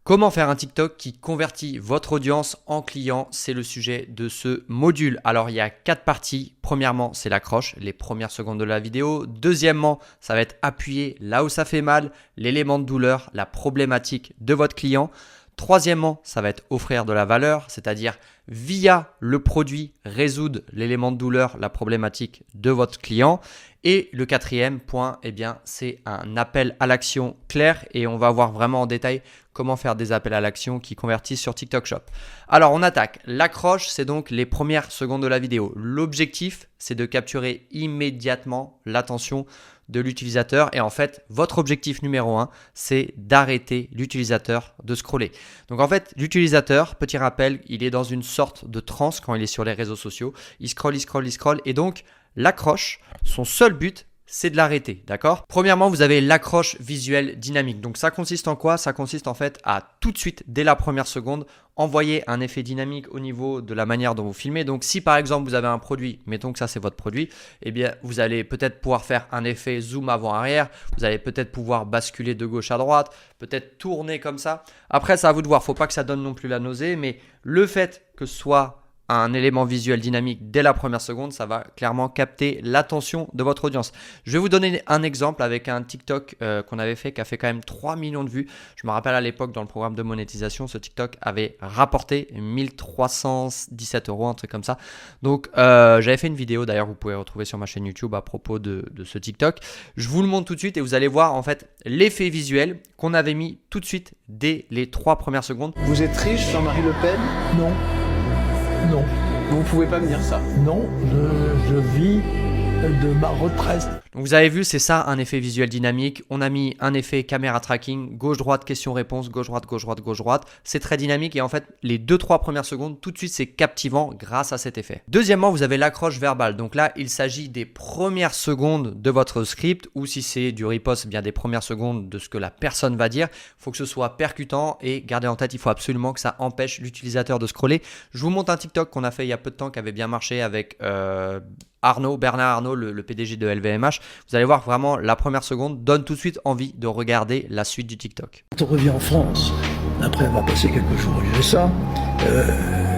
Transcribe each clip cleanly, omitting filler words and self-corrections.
Comment faire un TikTok qui convertit votre audience en clients? C'est le sujet de ce module. Alors, il y a 4 parties. Premièrement, c'est l'accroche, les premières secondes de la vidéo. Deuxièmement, ça va être appuyer là où ça fait mal, l'élément de douleur, la problématique de votre client. Troisièmement, ça va être offrir de la valeur, c'est-à-dire via le produit résoudre l'élément de douleur, la problématique de votre client. Et le quatrième point, eh bien, c'est un appel à l'action clair et on va voir vraiment en détail comment faire des appels à l'action qui convertissent sur TikTok Shop. Alors, on attaque. L'accroche, c'est donc les premières secondes de la vidéo. L'objectif, c'est de capturer immédiatement l'attention de l'utilisateur et en fait, votre objectif numéro 1, c'est d'arrêter l'utilisateur de scroller. Donc en fait, l'utilisateur, petit rappel, il est dans une sorte de transe quand il est sur les réseaux sociaux. Il scrolle et donc l'accroche, son seul but, c'est de l'arrêter, d'accord? Premièrement, vous avez l'accroche visuelle dynamique. Donc ça consiste en quoi? Ça consiste en fait à tout de suite, dès la première seconde, envoyer un effet dynamique au niveau de la manière dont vous filmez. Donc si par exemple vous avez un produit, mettons que ça c'est votre produit, eh bien vous allez peut-être pouvoir faire un effet zoom avant-arrière, vous allez peut-être pouvoir basculer de gauche à droite, peut-être tourner comme ça. Après, c'est à vous de voir, faut pas que ça donne non plus la nausée, mais le fait que ce soit un élément visuel dynamique dès la première seconde, ça va clairement capter l'attention de votre audience. Je vais vous donner un exemple avec un TikTok qu'on avait fait qui a fait quand même 3 millions de vues. Je me rappelle à l'époque dans le programme de monétisation, ce TikTok avait rapporté 1317 €, un truc comme ça. Donc j'avais fait une vidéo d'ailleurs, vous pouvez retrouver sur ma chaîne YouTube à propos de ce TikTok. Je vous le montre tout de suite et vous allez voir en fait l'effet visuel qu'on avait mis tout de suite dès les 3 premières secondes. Vous êtes riche, Jean-Marie Le Pen? Non. Non. Vous ne pouvez pas me dire ça. Non, je vis de ma retraite. Donc vous avez vu, c'est ça un effet visuel dynamique. On a mis un effet caméra tracking, gauche-droite, question-réponse, gauche-droite, gauche-droite, gauche-droite. C'est très dynamique et en fait, les 2-3 premières secondes, tout de suite, c'est captivant grâce à cet effet. Deuxièmement, vous avez l'accroche verbale. Donc là, il s'agit des premières secondes de votre script ou si c'est du riposte, bien des premières secondes de ce que la personne va dire. Il faut que ce soit percutant et gardez en tête, il faut absolument que ça empêche l'utilisateur de scroller. Je vous montre un TikTok qu'on a fait il y a peu de temps qui avait bien marché avec Bernard Arnault, le PDG de LVMH. Vous allez voir vraiment la première seconde donne tout de suite envie de regarder la suite du TikTok. Quand on revient en France, après avoir passé quelques jours aux USA,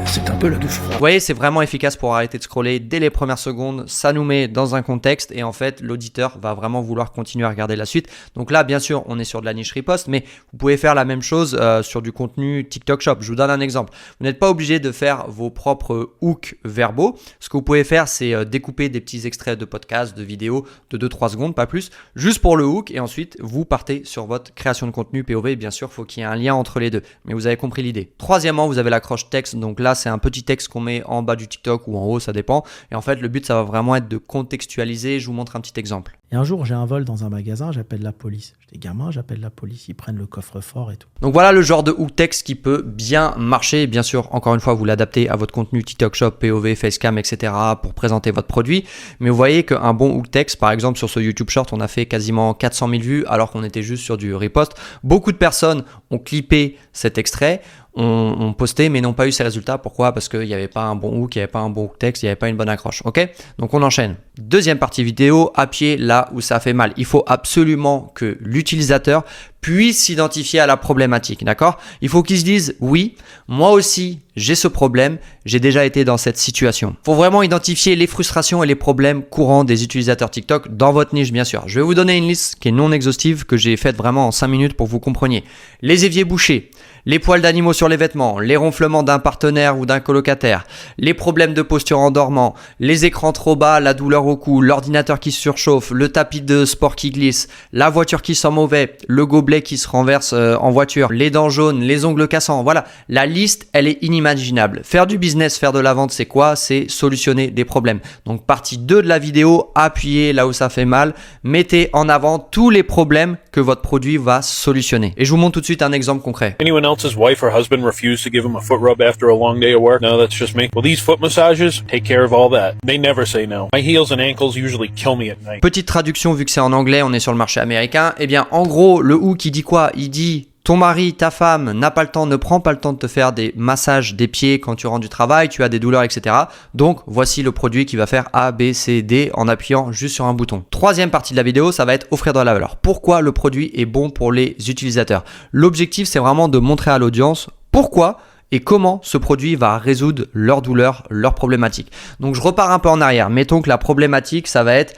c'est un peu la douche froide. Vous voyez, c'est vraiment efficace pour arrêter de scroller dès les premières secondes. Ça nous met dans un contexte et en fait, l'auditeur va vraiment vouloir continuer à regarder la suite. Donc là, bien sûr, on est sur de la niche riposte, mais vous pouvez faire la même chose sur du contenu TikTok Shop. Je vous donne un exemple. Vous n'êtes pas obligé de faire vos propres hooks verbaux. Ce que vous pouvez faire, c'est découper des petits extraits de podcasts, de vidéos de 2-3 secondes, pas plus, juste pour le hook et ensuite, vous partez sur votre création de contenu POV. Bien sûr, il faut qu'il y ait un lien entre les deux, mais vous avez compris l'idée. Troisièmement, vous avez l'accroche texte. Donc là, c'est un petit texte qu'on met en bas du TikTok ou en haut, ça dépend. Et en fait, le but, ça va vraiment être de contextualiser. Je vous montre un petit exemple. Et un jour, j'ai un vol dans un magasin, j'appelle la police. J'étais gamin, j'appelle la police, ils prennent le coffre-fort et tout. Donc voilà le genre de hook text qui peut bien marcher. Bien sûr, encore une fois, vous l'adaptez à votre contenu TikTok Shop, POV, Facecam, etc. pour présenter votre produit. Mais vous voyez qu'un bon hook text, par exemple, sur ce YouTube Short, on a fait quasiment 400 000 vues alors qu'on était juste sur du repost. Beaucoup de personnes ont clippé cet extrait, ont posté mais n'ont pas eu ces résultats. Pourquoi? Parce qu'il n'y avait pas un bon hook, il n'y avait pas un bon hook text, il n'y avait pas une bonne accroche. Ok? Donc on enchaîne. Deuxième partie vidéo, appuyez là où ça fait mal. Il faut absolument que l'utilisateur puisse s'identifier à la problématique, d'accord? Il faut qu'il se dise, oui, moi aussi, j'ai ce problème, j'ai déjà été dans cette situation. Il faut vraiment identifier les frustrations et les problèmes courants des utilisateurs TikTok dans votre niche, bien sûr. Je vais vous donner une liste qui est non exhaustive, que j'ai faite vraiment en 5 minutes pour que vous compreniez. Les éviers bouchés, les poils d'animaux sur les vêtements, les ronflements d'un partenaire ou d'un colocataire, les problèmes de posture en dormant, les écrans trop bas, la douleur au cou, l'ordinateur qui se surchauffe, le tapis de sport qui glisse, la voiture qui sent mauvais, le gobelet qui se renverse en voiture, les dents jaunes, les ongles cassants. Voilà, la liste, elle est inimaginable. Faire du business, faire de la vente, c'est quoi? C'est solutionner des problèmes. Donc partie 2 de la vidéo, appuyez là où ça fait mal, mettez en avant tous les problèmes que votre produit va solutionner. Et je vous montre tout de suite un exemple concret. Anyone else's wife or husband refused to give him a foot rub after a long day of work? No, that's just me. Well, these foot massages take care of all that. They never say no. My heels and ankles usually kill me at night. Petite traduction, vu que c'est en anglais, on est sur le marché américain. Eh bien, en gros, le hook, il dit quoi? Il dit ton mari, ta femme ne prend pas le temps de te faire des massages des pieds quand tu rentres du travail, tu as des douleurs, etc. Donc, voici le produit qui va faire A, B, C, D en appuyant juste sur un bouton. Troisième partie de la vidéo, ça va être offrir de la valeur. Pourquoi le produit est bon pour les utilisateurs? L'objectif, c'est vraiment de montrer à l'audience pourquoi et comment ce produit va résoudre leurs douleurs, leurs problématiques. Donc je repars un peu en arrière. Mettons que la problématique, ça va être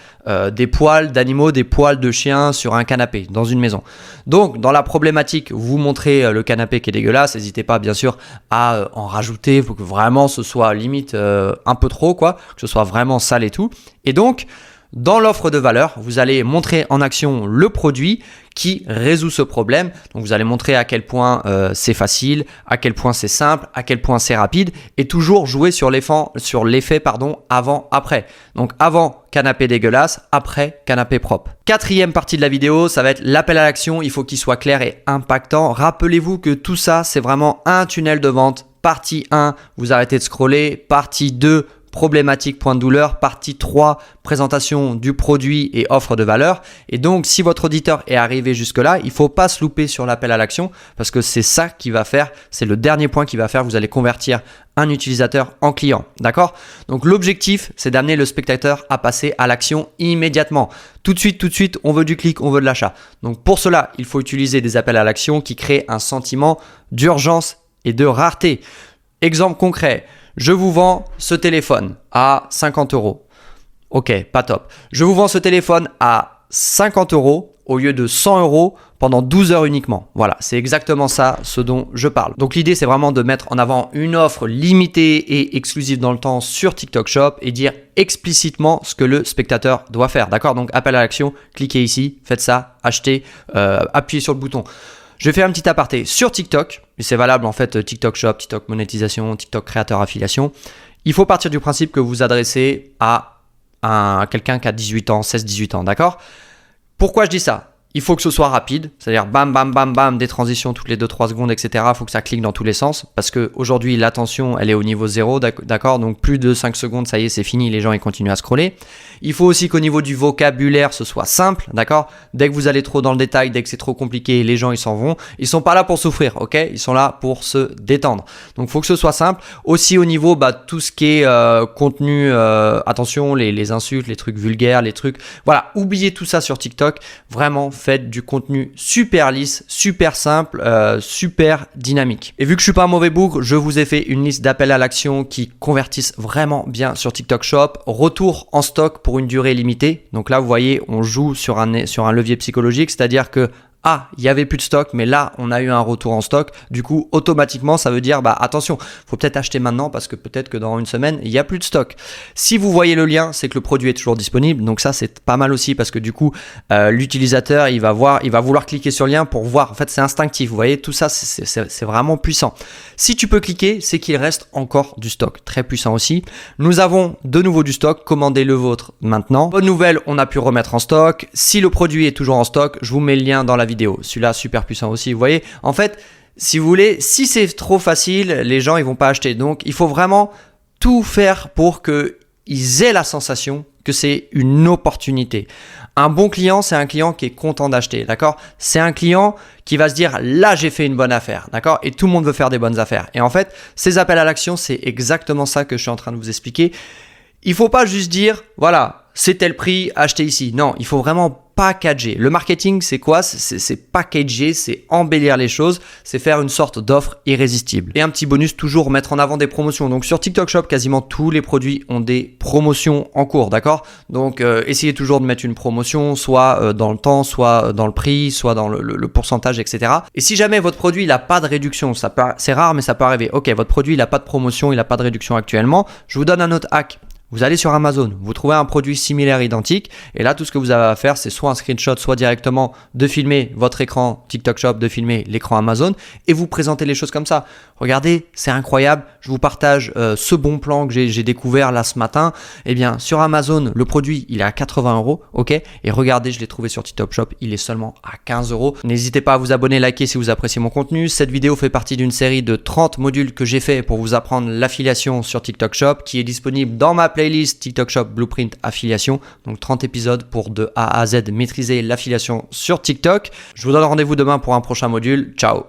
des poils d'animaux, des poils de chiens sur un canapé dans une maison. Donc dans la problématique, vous montrez le canapé qui est dégueulasse. N'hésitez pas bien sûr à en rajouter pour que vraiment ce soit limite un peu trop, quoi, que ce soit vraiment sale et tout. Et donc dans l'offre de valeur, vous allez montrer en action le produit qui résout ce problème. Donc, vous allez montrer à quel point c'est facile, à quel point c'est simple, à quel point c'est rapide et toujours jouer sur l'effet avant-après. Donc, avant canapé dégueulasse, après canapé propre. Quatrième partie de la vidéo, ça va être l'appel à l'action. Il faut qu'il soit clair et impactant. Rappelez-vous que tout ça, c'est vraiment un tunnel de vente. Partie 1, vous arrêtez de scroller. Partie 2, problématique, point de douleur. Partie 3, présentation du produit et offre de valeur. Et donc, si votre auditeur est arrivé jusque-là, il ne faut pas se louper sur l'appel à l'action parce que c'est ça qui va faire, c'est le dernier point qui va faire, vous allez convertir un utilisateur en client. D'accord? Donc, l'objectif, c'est d'amener le spectateur à passer à l'action immédiatement. Tout de suite, on veut du clic, on veut de l'achat. Donc, pour cela, il faut utiliser des appels à l'action qui créent un sentiment d'urgence et de rareté. Exemple concret. Je vous vends ce téléphone à 50 €. Ok, pas top. Je vous vends ce téléphone à 50 € au lieu de 100 € pendant 12 heures uniquement. Voilà, c'est exactement ça ce dont je parle. Donc l'idée, c'est vraiment de mettre en avant une offre limitée et exclusive dans le temps sur TikTok Shop et dire explicitement ce que le spectateur doit faire. D'accord? Donc appel à l'action, cliquez ici, faites ça, achetez, appuyez sur le bouton. Je vais faire un petit aparté sur TikTok, et c'est valable en fait TikTok Shop, TikTok monétisation, TikTok créateur affiliation. Il faut partir du principe que vous vous adressez à quelqu'un qui a 18 ans, 16-18 ans, d'accord? Pourquoi je dis ça? Il faut que ce soit rapide, c'est-à-dire bam, bam, bam, bam, des transitions toutes les 2-3 secondes, etc. Il faut que ça clique dans tous les sens parce qu'aujourd'hui, l'attention, elle est au niveau 0, d'accord? Donc plus de 5 secondes, ça y est, c'est fini, les gens ils continuent à scroller. Il faut aussi qu'au niveau du vocabulaire, ce soit simple, d'accord? Dès que vous allez trop dans le détail, dès que c'est trop compliqué, les gens ils s'en vont. Ils sont pas là pour souffrir, ok? Ils sont là pour se détendre. Donc il faut que ce soit simple. Aussi au niveau, tout ce qui est contenu, attention, les insultes, les trucs vulgaires, les trucs, voilà, oubliez tout ça sur TikTok. Vraiment, faites du contenu super lisse, super simple, super dynamique. Et vu que je suis pas un mauvais bougre, je vous ai fait une liste d'appels à l'action qui convertissent vraiment bien sur TikTok Shop. Retour en stock pour une durée limitée. Donc là, vous voyez, on joue sur un levier psychologique, c'est-à-dire que il y avait plus de stock, mais là, on a eu un retour en stock. Du coup, automatiquement, ça veut dire, attention, faut peut-être acheter maintenant parce que peut-être que dans une semaine, il n'y a plus de stock. Si vous voyez le lien, c'est que le produit est toujours disponible. Donc ça, c'est pas mal aussi parce que du coup, l'utilisateur, il va vouloir cliquer sur le lien pour voir. En fait, c'est instinctif. Vous voyez, tout ça, c'est vraiment puissant. Si tu peux cliquer, c'est qu'il reste encore du stock. Très puissant aussi. Nous avons de nouveau du stock. Commandez le vôtre maintenant. Bonne nouvelle, on a pu remettre en stock. Si le produit est toujours en stock, je vous mets le lien dans la vidéo. Celui-là, super puissant aussi. Vous voyez, en fait, si vous voulez, si c'est trop facile, les gens, ils vont pas acheter. Donc, il faut vraiment tout faire pour qu'ils aient la sensation que c'est une opportunité. Un bon client, c'est un client qui est content d'acheter, d'accord? C'est un client qui va se dire, là, j'ai fait une bonne affaire, d'accord? Et tout le monde veut faire des bonnes affaires. Et en fait, ces appels à l'action, c'est exactement ça que je suis en train de vous expliquer. Il faut pas juste dire, voilà, c'est tel prix, achetez ici. Non, il faut vraiment packager. Le marketing, c'est quoi? C'est packager, c'est embellir les choses, c'est faire une sorte d'offre irrésistible. Et un petit bonus, toujours mettre en avant des promotions. Donc sur TikTok Shop, quasiment tous les produits ont des promotions en cours, d'accord? Donc essayez toujours de mettre une promotion, soit dans le temps, soit dans le prix, soit dans le pourcentage, etc. Et si jamais votre produit il n'a pas de réduction, c'est rare mais ça peut arriver. Ok, votre produit il n'a pas de promotion, il n'a pas de réduction actuellement, je vous donne un autre hack. Vous allez sur Amazon, vous trouvez un produit similaire, identique, et là tout ce que vous avez à faire, c'est soit un screenshot, soit directement de filmer votre écran TikTok Shop, de filmer l'écran Amazon, et vous présentez les choses comme ça. Regardez, c'est incroyable, je vous partage ce bon plan que j'ai découvert là ce matin. Eh bien, sur Amazon, le produit, il est à 80 €, ok? Et regardez, je l'ai trouvé sur TikTok Shop, il est seulement à 15 €. N'hésitez pas à vous abonner, liker si vous appréciez mon contenu. Cette vidéo fait partie d'une série de 30 modules que j'ai fait pour vous apprendre l'affiliation sur TikTok Shop, qui est disponible dans ma playlist TikTok Shop Blueprint Affiliation. Donc 30 épisodes pour de A à Z maîtriser l'affiliation sur TikTok. Je vous donne rendez-vous demain pour un prochain module. Ciao.